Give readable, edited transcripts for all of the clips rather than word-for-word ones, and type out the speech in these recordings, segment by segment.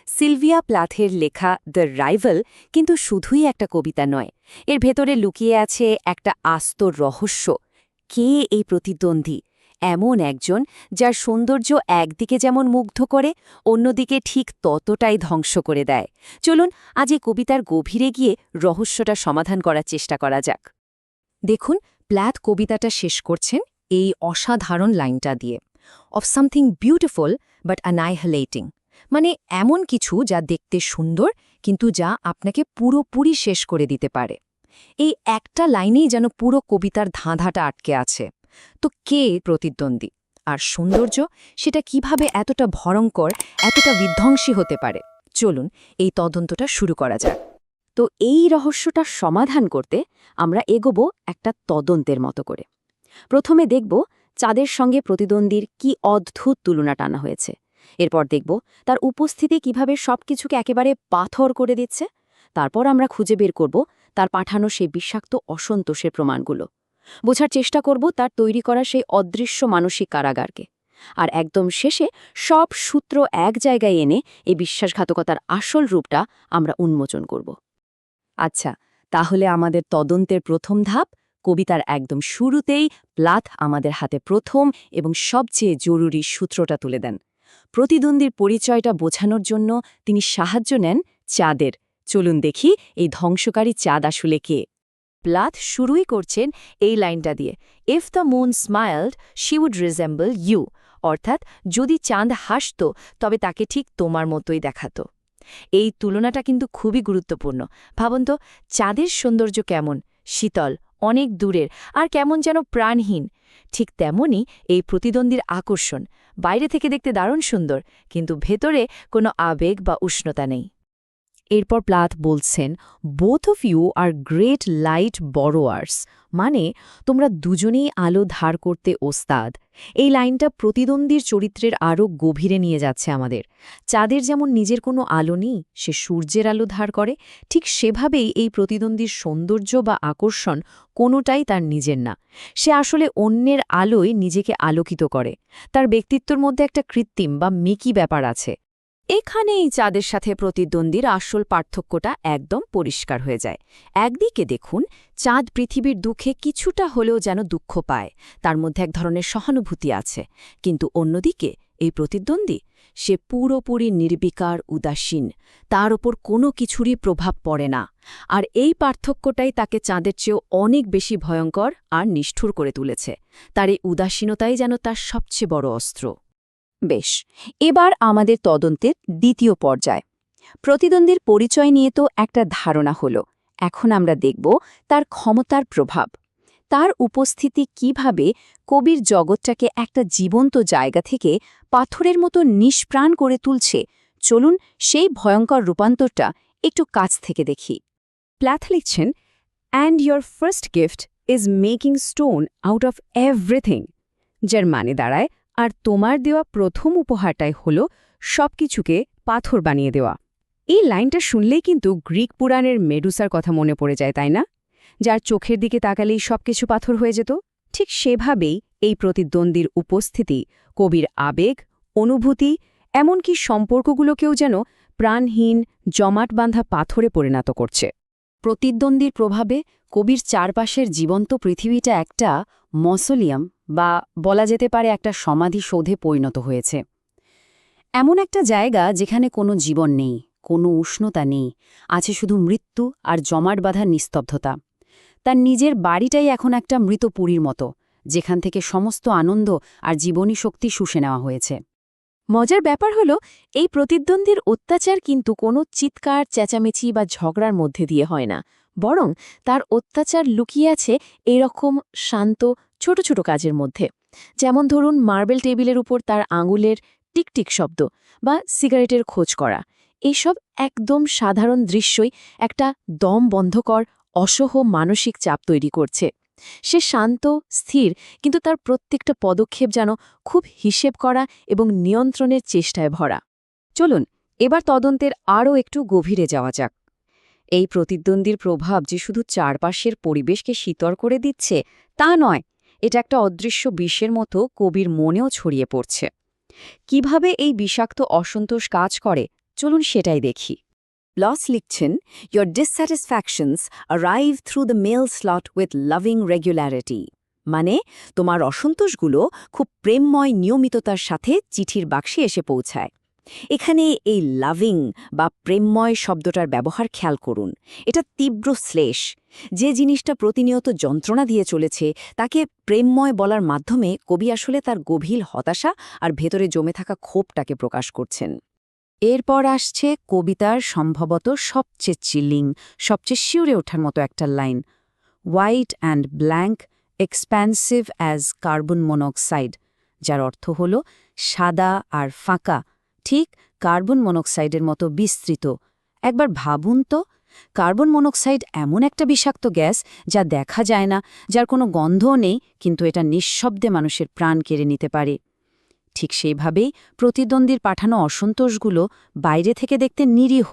Sylvia প্লাথের লেখা the rival কিন্তু শুধুই একটা কবিতা নয়, এর ভেতরে লুকিয়ে আছে একটা আস্ত রহস্য। কে এই প্রতিদ্বন্দ্বী? এমন একজন যার সৌন্দর্য একদিকে যেমন মুগ্ধ করে, অন্যদিকে ঠিক ততটাই ধ্বংস করে দেয়। চলুন আজ এই কবিতার গভীরে গিয়ে রহস্যটা সমাধান করার চেষ্টা করা যাক। দেখুন, প্ল্যাথ কবিতাটা শেষ করছেন এই অসাধারণ লাইনটা দিয়ে, অফ সামথিং বিউটিফুল বাট অ্যানাইহিলেটিং, মানে এমন কিছু যা দেখতে সুন্দর কিন্তু যা আপনাকে পুরোপুরি শেষ করে দিতে পারে। এই একটা লাইনেই যেন পুরো কবিতার ধাঁধাটা আটকে আছে। তো কে প্রতিদ্বন্দ্বী, আর সৌন্দর্য সেটা কিভাবে এতটা ভয়ঙ্কর, এতটা বিধ্বংসী হতে পারে? চলুন এই তদন্তটা শুরু করা যাক। তো এই রহস্যটা সমাধান করতে আমরা এগোবো একটা তদন্তের মতো করে। প্রথমে দেখব চাঁদের সঙ্গে প্রতিদ্বন্দ্বীর কি অদ্ভুত তুলনা টানা হয়েছে। এরপর দেখব তার উপস্থিতি কিভাবে সবকিছুকে একেবারে পাথর করে দিচ্ছে। তারপর আমরা খুঁজে বের করব তার পাঠানো সেই বিষাক্ত অসন্তোষের প্রমাণগুলো। বোঝার চেষ্টা করব তার তৈরি করা সেই অদৃশ্য মানসিক কারাগারকে। আর একদম শেষে সব সূত্র এক জায়গায় এনে এই বিশ্বাসঘাতকতার আসল রূপটা আমরা উন্মোচন করব। আচ্ছা, তাহলে আমাদের তদন্তের প্রথম ধাপ, কবিতার একদম শুরুতেই প্লাথ আমাদের হাতে প্রথম এবং সবচেয়ে জরুরি সূত্রটা তুলে দেন। প্রতিদ্বন্দ্বীর পরিচয়টা বোঝানোর জন্য তিনি সাহায্য নেন চাঁদের। চলুন দেখি এই ধ্বংসকারী চাঁদ আসলে কে। প্লাথ শুরুই করছেন এই লাইনটা দিয়ে, if the moon smiled she would resemble you, অর্থাৎ যদি চাঁদ হাসত তবে তাকে ঠিক তোমার মতোই দেখাতো। এই তুলনাটা কিন্তু খুবই গুরুত্বপূর্ণ। ভাবুন তো, চাঁদের সৌন্দর্য কেমন, শীতল, অনেক দূরের, আর কেমন যেন প্রাণহীন। ঠিক তেমনই এই প্রতিদ্বন্দ্বীর আকর্ষণ, বাইরে থেকে দেখতে দারুণ সুন্দর, কিন্তু ভেতরে কোনো আবেগ বা উষ্ণতা নেই। এরপর প্লাথ বলছেন, both of you are great light borrowers, মানে তোমরা দুজনেই আলো ধার করতে ওস্তাদ। এই লাইনটা প্রতিদ্বন্দ্বীর চরিত্রের আরও গভীরে নিয়ে যাচ্ছে আমাদের। চাঁদের যেমন নিজের কোনো আলো নেই, সে সূর্যের আলো ধার করে, ঠিক সেভাবেই এই প্রতিদ্বন্দ্বীর সৌন্দর্য বা আকর্ষণ কোনোটাই তার নিজের না। সে আসলে অন্যের আলোয় নিজেকে আলোকিত করে। তার ব্যক্তিত্বের মধ্যে একটা কৃত্রিম বা মেকি ব্যাপার আছে। এখানেই চাঁদের সাথে প্রতিদ্বন্দ্বীর আসল পার্থক্যটা একদম পরিষ্কার হয়ে যায়। একদিকে দেখুন, চাঁদ পৃথিবীর দুঃখে কিছুটা হলেও যেন দুঃখ পায়, তার মধ্যে এক ধরনের সহানুভূতি আছে। কিন্তু অন্যদিকে এই প্রতিদ্বন্দ্বী, সে পুরোপুরি নির্বিকার, উদাসীন, তার ওপর কোনো কিছুরই প্রভাব পড়ে না। আর এই পার্থক্যটাই তাকে চাঁদের চেয়েও অনেক বেশি ভয়ঙ্কর আর নিষ্ঠুর করে তুলেছে। তার এই উদাসীনতাই যেন তার সবচেয়ে বড় অস্ত্র। বেশ, এবার আমাদের তদন্তের দ্বিতীয় পর্যায়। প্রতিদ্বন্দ্বীর পরিচয় নিয়ে তো একটা ধারণা হলো, এখন আমরা দেখব তার ক্ষমতার প্রভাব। তার উপস্থিতি কিভাবে কবির জগৎটাকে একটা জীবন্ত জায়গা থেকে পাথরের মতো নিষ্প্রাণ করে তুলছে। চলুন সেই ভয়ঙ্কর রূপান্তরটা একটু কাছ থেকে দেখি। প্লাথ লিখছেন, and your first gift is making stone out of everything, যার মানে দাঁড়ায়, আর তোমার দেওয়া প্রথম উপহারটাই হল সবকিছুকে পাথর বানিয়ে দেওয়া। এই লাইনটা শুনলেই কিন্তু গ্রিক পুরাণের মেডুসার কথা মনে পড়ে যায়, তাই না? যার চোখের দিকে তাকালেই সবকিছু পাথর হয়ে যেত। ঠিক সেভাবেই এই প্রতিদ্বন্দ্বীর উপস্থিতি কবির আবেগ, অনুভূতি, এমনকি সম্পর্কগুলোকেও যেন প্রাণহীন, জমাট বাঁধা পাথরে পরিণত করছে। প্রতিদ্বন্দ্বীর প্রভাবে কবির চারপাশের জীবন্ত পৃথিবীটা একটা মসোলিয়াম বা বলা যেতে পারে একটা সমাধিসৌধে পরিণত হয়েছে। এমন একটা জায়গা যেখানে কোনো জীবন নেই, কোনো উষ্ণতা নেই, আছে শুধু মৃত্যু আর জমাট বাঁধা নিস্তব্ধতা। তার নিজের বাড়িটাই এখন একটা মৃত পুরীর মতো, যেখান থেকে সমস্ত আনন্দ আর জীবনী শক্তি শুষে নেওয়া হয়েছে। মজার ব্যাপার হলো, এই প্রতিদ্বন্দ্বীর অত্যাচার কিন্তু কোনো চিৎকার, চেঁচামেচি বা ঝগড়ার মধ্যে দিয়ে হয় না, বরং তার অত্যাচার লুকিয়ে আছে এরকম শান্ত ছোট ছোট কাজের মধ্যে। যেমন ধরুন, মার্বেল টেবিলের উপর তার আঙুলের টিকটিক শব্দ বা সিগারেটের খোঁজ করা। এইসব একদম সাধারণ দৃশ্যই একটা দম বন্ধকর, অসহ মানসিক চাপ তৈরি করছে। সে শান্ত, স্থির, কিন্তু তার প্রত্যেকটা পদক্ষেপ যেন খুব হিসেব করা এবং নিয়ন্ত্রণের চেষ্টায় ভরা। চলুন এবার তদন্তের আরও একটু গভীরে যাওয়া যাক। এই প্রতিদ্বন্দ্বীর প্রভাব যে শুধু চারপাশের পরিবেশকে শীতল করে দিচ্ছে তা নয়, এটা একটা অদৃশ্য বিষের মতো কবির মনেও ছড়িয়ে পড়ছে। কিভাবে এই বিষাক্ত অসন্তোষ কাজ করে চলুন সেটাই দেখি। লস লিখছেন, Your dissatisfactions arrive through the mail slot with loving regularity. মানে তোমার অসন্তোষগুলো খুব প্রেমময় নিয়মিততার সাথে চিঠির বাক্সে এসে পৌঁছায়। এখানে এই লাভিং বা প্রেমময় শব্দটার ব্যবহার খেয়াল করুন। এটা তীব্র শ্লেষ। যে জিনিসটা প্রতিনিয়ত যন্ত্রণা দিয়ে চলেছে তাকে প্রেমময় বলার মাধ্যমে কবি আসলে তার গভীর হতাশা আর ভেতরে জমে থাকা ক্ষোভটাকে প্রকাশ করছেন। এরপর আসছে কবিতার সম্ভবত সবচেয়ে চিলিং, সবচেয়ে শিউরে ওঠার মতো একটা line, white and blank expensive as carbon monoxide, যার অর্থ হল সাদা আর ফাঁকা, ঠিক কার্বন মনোক্সাইডের মতো বিস্তৃত। একবার ভাবুন তো, কার্বন মনোক্সাইড এমন একটা বিষাক্ত গ্যাস যা দেখা যায় না, যার কোনো গন্ধও নেই, কিন্তু এটা নিঃশব্দে মানুষের প্রাণ কেড়ে নিতে পারে। ঠিক সেইভাবেই প্রতিদ্বন্দ্বীর পাঠানো অসন্তোষগুলো বাইরে থেকে দেখতে নিরীহ,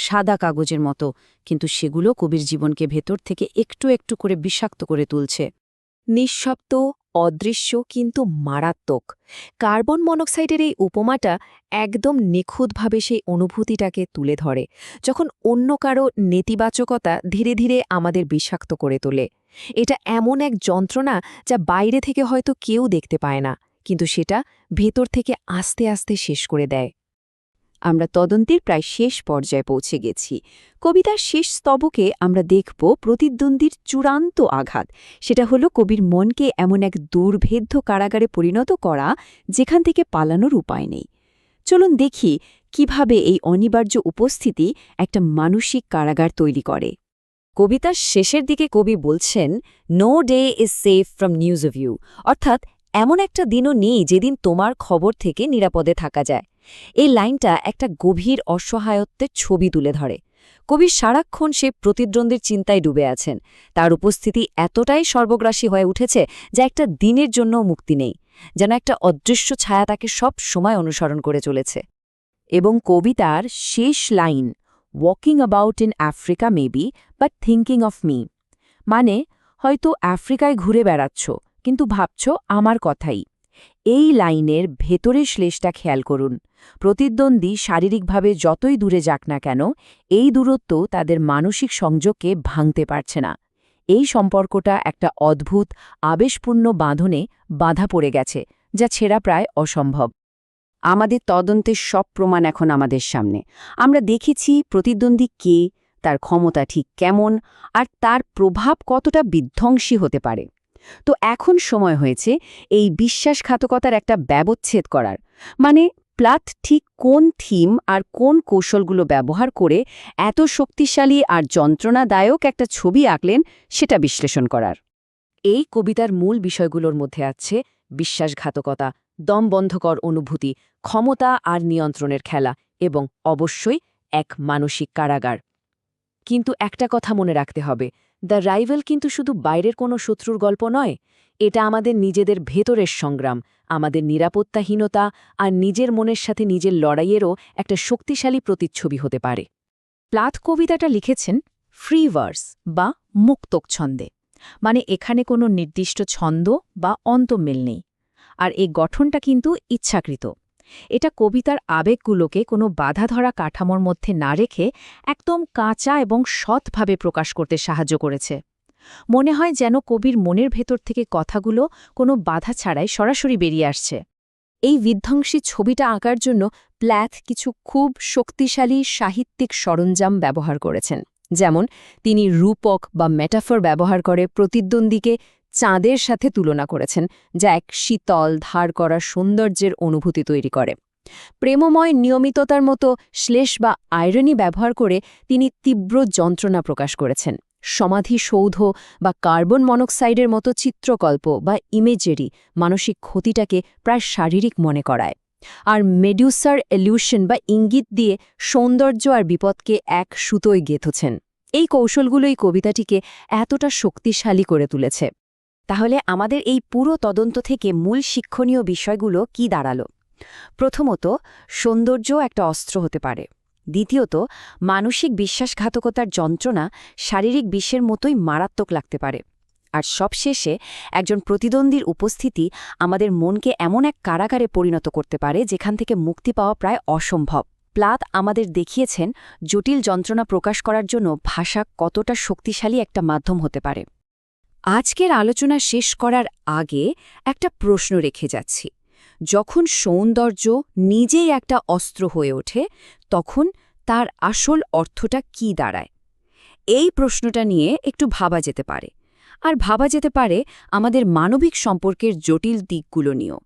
সাদা কাগজের মতো, কিন্তু সেগুলো কবির জীবনকে ভেতর থেকে একটু একটু করে বিষাক্ত করে তুলছে। নিঃশব্দ, অদৃশ্য কিন্তু মারাত্মক। কার্বন মনোক্সাইডের এই উপমাটা একদম নিখুঁতভাবে সেই অনুভূতিটাকে তুলে ধরে, যখন অন্য কারো নেতিবাচকতা ধীরে ধীরে আমাদের বিষাক্ত করে তোলে। এটা এমন এক যন্ত্রণা যা বাইরে থেকে হয়তো কেউ দেখতে পায় না, কিন্তু সেটা ভেতর থেকে আস্তে আস্তে শেষ করে দেয়। আমরা তদন্তের প্রায় শেষ পর্যায়ে পৌঁছে গেছি। কবিতার শেষ স্তবকে আমরা দেখব প্রতিদ্বন্দ্বীর চূড়ান্ত আঘাত। সেটা হলো কবির মনকে এমন এক দুর্ভেদ্য কারাগারে পরিণত করা যেখান থেকে পালানোর উপায় নেই। চলুন দেখি কিভাবে এই অনিবার্য উপস্থিতি একটা মানসিক কারাগার তৈরি করে। কবিতার শেষের দিকে কবি বলছেন, no day is safe from news of you, অর্থাৎ এমন একটা দিনও নেই যেদিন তোমার খবর থেকে নিরাপদে থাকা যায়। এই লাইনটা একটা গভীর অসহায়ত্বের ছবি তুলে ধরে। কবি সারাক্ষণ সে প্রতিদ্বন্দ্বীর চিন্তায় ডুবে আছেন। তার উপস্থিতি এতটাই সর্বগ্রাসী হয়ে উঠেছে যা একটা দিনের জন্যও মুক্তি নেই, যেন একটা অদৃশ্য ছায়া তাকে সব সময় অনুসরণ করে চলেছে। এবং কবিতার শেষ line, walking about in Africa maybe but thinking of me, মানে হয়তো আফ্রিকায় ঘুরে বেড়াচ্ছ কিন্তু ভাবছ আমার কথাই। এই লাইনের ভেতরের শ্লেষটা খেয়াল করুন। প্রতিদ্বন্দ্বী শারীরিকভাবে যতই দূরে যাক না কেন, এই দূরত্ব তাদের মানসিক সংযোগকে ভাঙতে পারছে না। এই সম্পর্কটা একটা অদ্ভুত আবেশপূর্ণ বাঁধনে বাঁধা পড়ে গেছে, যা ছেঁড়া প্রায় অসম্ভব। আমাদের তদন্তের সব প্রমাণ এখন আমাদের সামনে। আমরা দেখেছি প্রতিদ্বন্দ্বী কে, তার ক্ষমতা ঠিক কেমন, আর তার প্রভাব কতটা বিধ্বংসী হতে পারে। তো এখন সময় হয়েছে এই বিশ্বাসঘাতকতার একটা ব্যবচ্ছেদ করার, মানে প্লাথ ঠিক কোন থিম আর কোন কৌশলগুলো ব্যবহার করে এত শক্তিশালী আর যন্ত্রণাদায়ক একটা ছবি আঁকলেন সেটা বিশ্লেষণ করার। এই কবিতার মূল বিষয়গুলোর মধ্যে আছে বিশ্বাসঘাতকতা, দমবন্ধকর অনুভূতি, ক্ষমতা আর নিয়ন্ত্রণের খেলা, এবং অবশ্যই এক মানসিক কারাগার। কিন্তু একটা কথা মনে রাখতে হবে, দ্য রাইভাল কিন্তু শুধু বাইরের কোনো শত্রুর গল্প নয়। এটা আমাদের নিজেদের ভেতরের সংগ্রাম, আমাদের নিরাপত্তাহীনতা আর নিজের মনের সাথে নিজের লড়াইয়েরও একটা শক্তিশালী প্রতিচ্ছবি হতে পারে। প্লাথ কবিতাটা লিখেছেন ফ্রি ভার্স বা মুক্তক ছন্দে, মানে এখানে কোনো নির্দিষ্ট ছন্দ বা অন্তমিল নেই। আর এই গঠনটা কিন্তু ইচ্ছাকৃত। এটা কবিতার আবেগগুলোকে কোনো বাধা ধরা কাঠামোর মধ্যে না রেখে একদম কাঁচা এবং সৎভাবে প্রকাশ করতে সাহায্য করেছে। মনে হয় যেন কবির মনের ভেতর থেকে কথাগুলো কোনো বাধা ছাড়াই সরাসরি বেরিয়ে আসছে। এই বিধ্বংসী ছবিটা আঁকার জন্য প্ল্যাথ কিছু খুব শক্তিশালী সাহিত্যিক সরঞ্জাম ব্যবহার করেছেন। যেমন তিনি রূপক বা মেটাফর ব্যবহার করে প্রতিদ্বন্দ্বীকে চাঁদের সাথে তুলনা করেছেন, যা এক শীতল ধার করা সৌন্দর্যের অনুভূতি তৈরি করে। প্রেমময় নিয়মিততার মতো শ্লেষ বা আয়রনি ব্যবহার করে তিনি তীব্র যন্ত্রণা প্রকাশ করেছেন। সমাধিসৌধ বা কার্বন মনোক্সাইডের মতো চিত্রকল্প বা ইমেজেরি মানসিক ক্ষতিটাকে প্রায় শারীরিক মনে করায়। আর মেডুসার এলিউশন বা ইঙ্গিত দিয়ে সৌন্দর্য আর বিপদকে এক সুতোয় গেঁথেছেন। এই কৌশলগুলোই কবিতাটিকে এতটা শক্তিশালী করে তুলেছে। তাহলে আমাদের এই পুরো তদন্ত থেকে মূল শিক্ষণীয় বিষয়গুলো কি দাঁড়ালো? প্রথমত, সৌন্দর্য একটা অস্ত্র হতে পারে। দ্বিতীয়ত, মানসিক বিশ্বাসঘাতকতার যন্ত্রণা শারীরিক বিষের মতোই মারাত্মক লাগতে পারে। আর সবশেষে, একজন প্রতিদ্বন্দ্বীর উপস্থিতি আমাদের মনকে এমন এক কারাগারে পরিণত করতে পারে যেখান থেকে মুক্তি পাওয়া প্রায় অসম্ভব। প্লাথ আমাদের দেখিয়েছেন জটিল যন্ত্রণা প্রকাশ করার জন্য ভাষা কতটা শক্তিশালী একটা মাধ্যম হতে পারে। আজকের আলোচনা শেষ করার আগে একটা প্রশ্ন রেখে যাচ্ছি। যখন সৌন্দর্য নিজেই একটা অস্ত্র হয়ে ওঠে, তখন তার আসল অর্থটা কী দাঁড়ায়? এই প্রশ্নটা নিয়ে একটু ভাবা যেতে পারে। আর ভাবা যেতে পারে আমাদের মানবিক সম্পর্কের জটিল দিকগুলো নিয়েও।